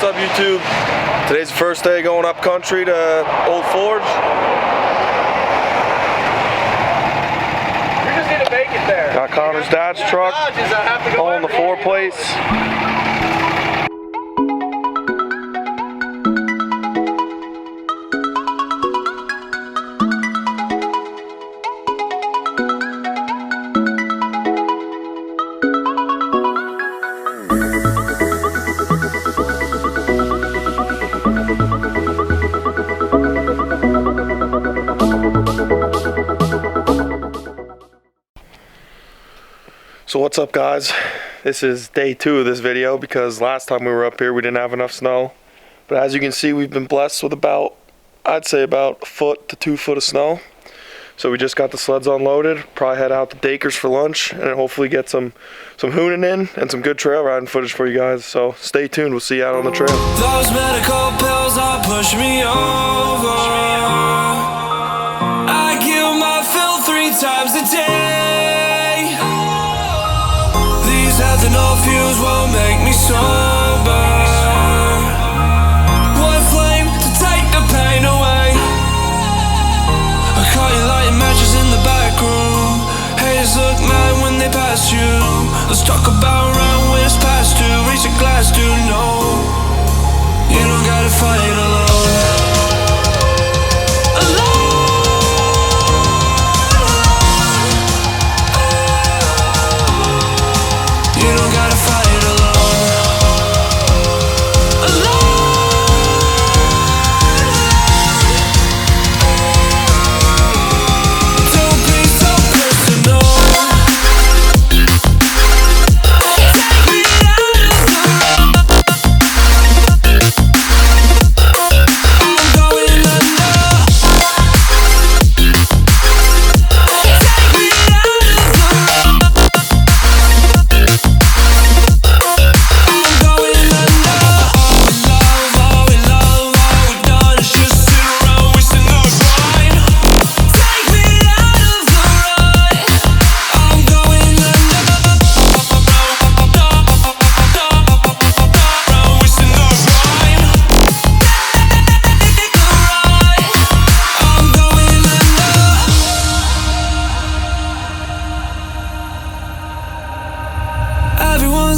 What's up, YouTube? Today's the first day going up country to Old Forge. You're just gonna make it there. Got Connor's dad's truck all in the 4-place. So what's up, guys? This is day 2 of this video because last time we were up here we didn't have enough snow. But as you can see, we've been blessed with about, I'd say about 1 foot to 2 foot of snow. So we just got the sleds unloaded, probably head out to Dakers for lunch and hopefully get some hoonin in and some good trail riding footage for you guys. So stay tuned, we'll see you out on the trail. Those medical pills are push me over. I kill my fill 3 times a day. Ethanol fumes won't make me sober. One flame to take the pain away. I caught you lighting matches in the back room. Haters look mad when they pass you. Let's talk about around when it's past due. Reach a glass to know you don't gotta fight alone.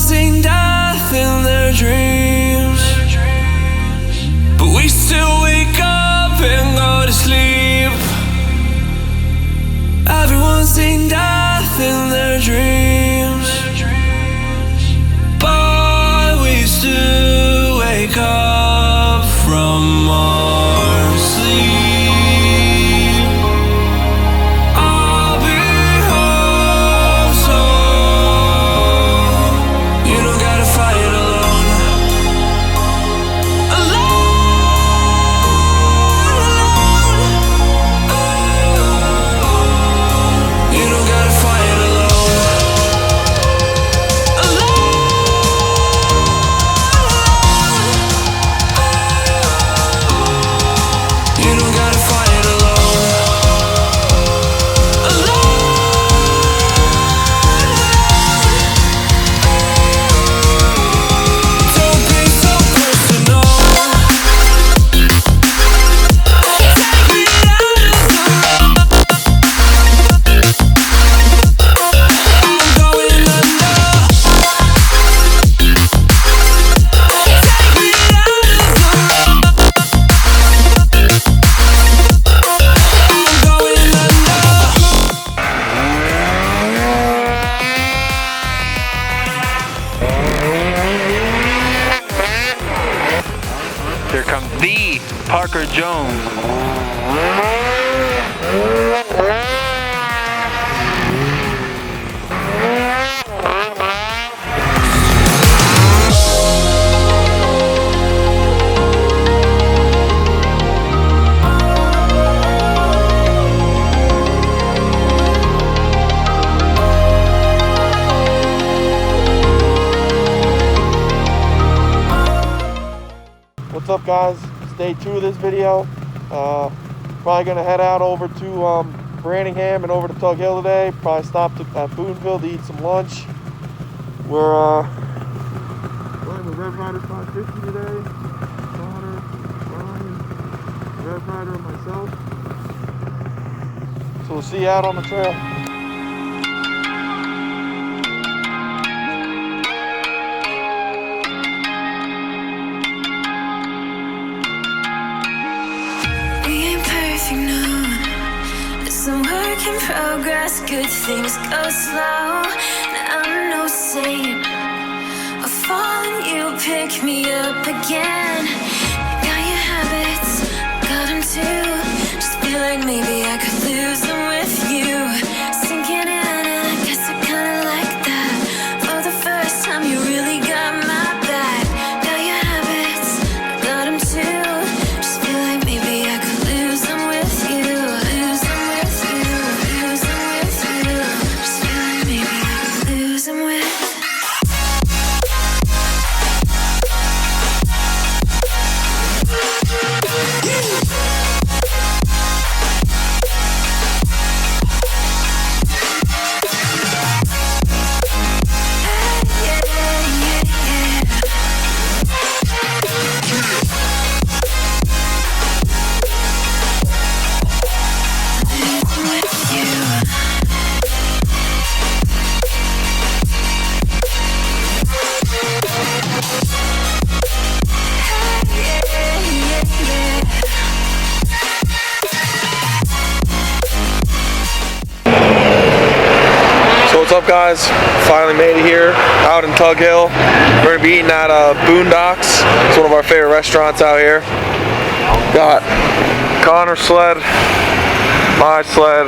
Seen death in their dreams, but we still wake up and go to sleep. Everyone's seen death in their dreams, but we still wake up from our sleep. Here comes the Parker Jones. What's up, guys? It's day 2 of this video. Probably gonna head out over to Branningham and over to Tug Hill today. Probably stopped at Boonville to eat some lunch. We're in Revrider550 today. Connor, Ryan, Revrider, and myself. So we'll see you out on the trail. Some work in progress, good things go slow. Now I'm no saint. I fall and you pick me up again. You got your habits, got them too. Just feel like maybe I could lose them with you. Sinking in, and I guess I kinda like that. For the first time, you really got my back. Got your habits, got them too. Just feel like maybe I could lose them with you. What's up, guys? Finally made it here out in Tug Hill. We're gonna be eating at Boondocks. It's one of our favorite restaurants out here. Got Connor's sled, my sled,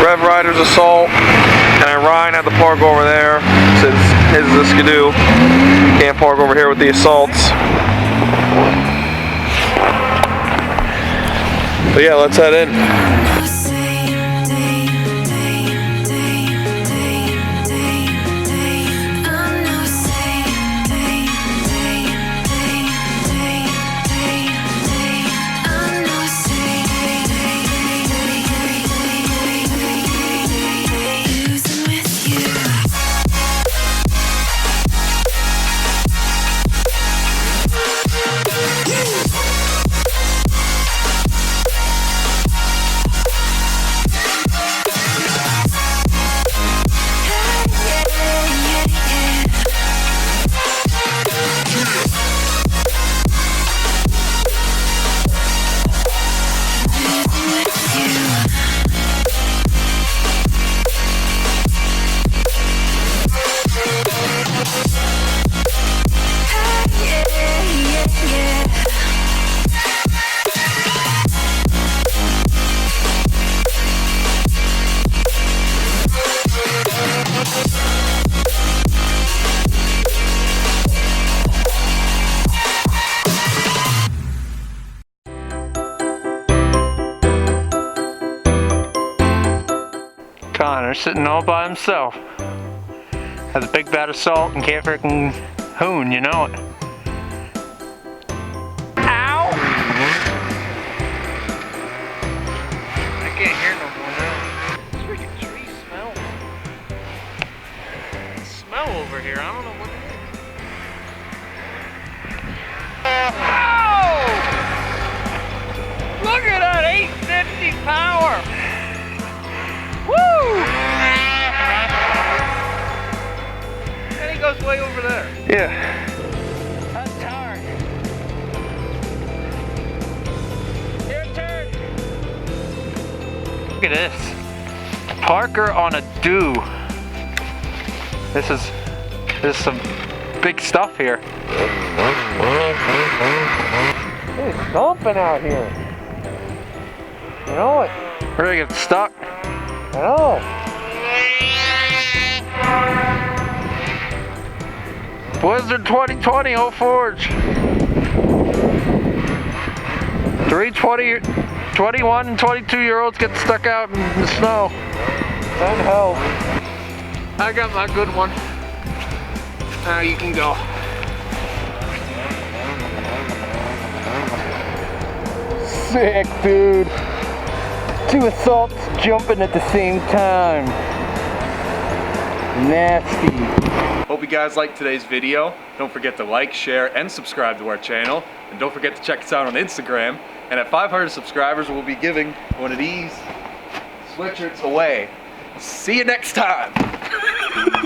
Revrider's Assault, and then Ryan had to park over there since his is a Skidoo. Can't park over here with the Assaults. But yeah, let's head in. Connor sitting all by himself. Has a big bad assault and can't freaking hoon, you know it. Ow! I can't hear no more now. This freaking tree smells. Smell over here, I don't know what it is. Oh! Look at that 850 power! Woo! And he goes way over there. Yeah. That's tired. Your turn. Look at this. Parker on a dew. This is some big stuff here. It's dumping out here. You know it. We're gonna get stuck. I know. Blizzard 2020 Old Forge. 21 and 22-year-olds get stuck out in the snow. And hell. I got my good one. Now you can go. Sick, dude. 2 assaults jumping at the same time. Nasty. Hope you guys liked today's video. Don't forget to like, share, and subscribe to our channel. And don't forget to check us out on Instagram. And at 500 subscribers, we'll be giving one of these sweatshirts away. See you next time.